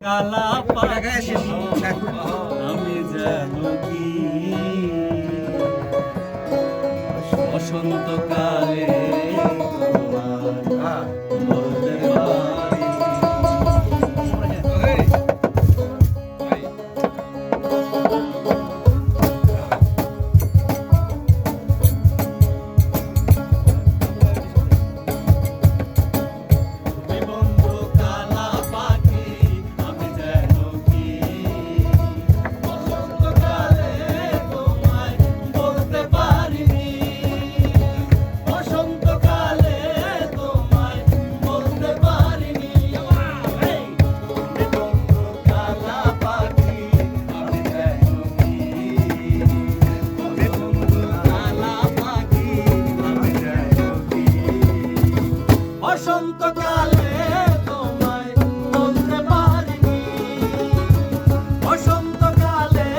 কালা পাখি আমি যেন কি বসন্তকালে তোমার বলতে পারি। বসন্তকালে তোমায় বলতে পারিনি, বসন্তকালে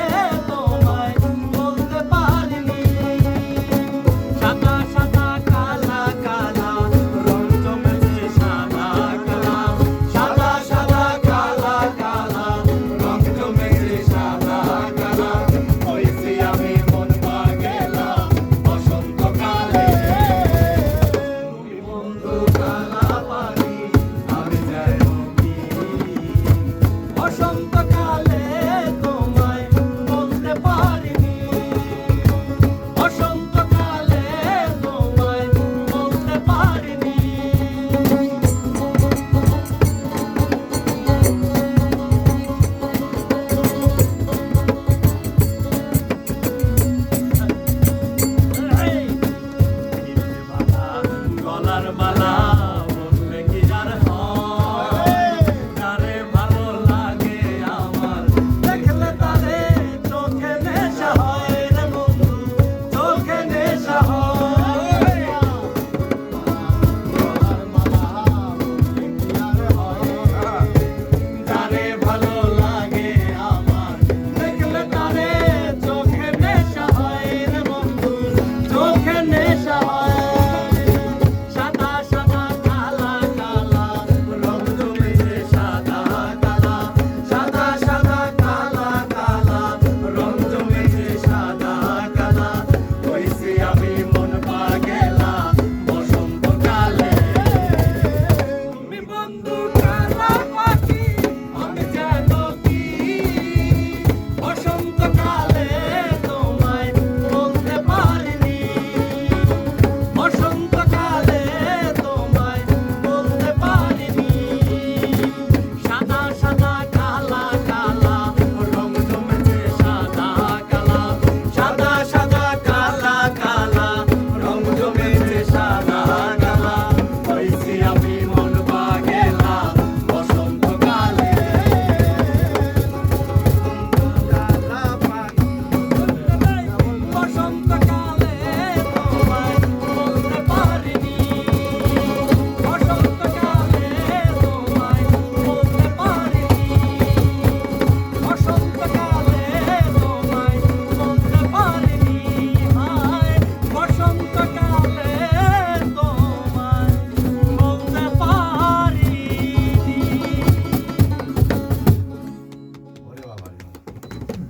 তোমায় বলতে পারিনি। সাদা সাদা কালা কালা রং জমেছে সাদা কালা, সাদা সাদা কালা কালা রং জমেছে সাদা কালা। হইছি আমি মন পাগেলা বসন্তকালে, বন্ধু কালা পাখি আমি যেন কি বসন্তকালে।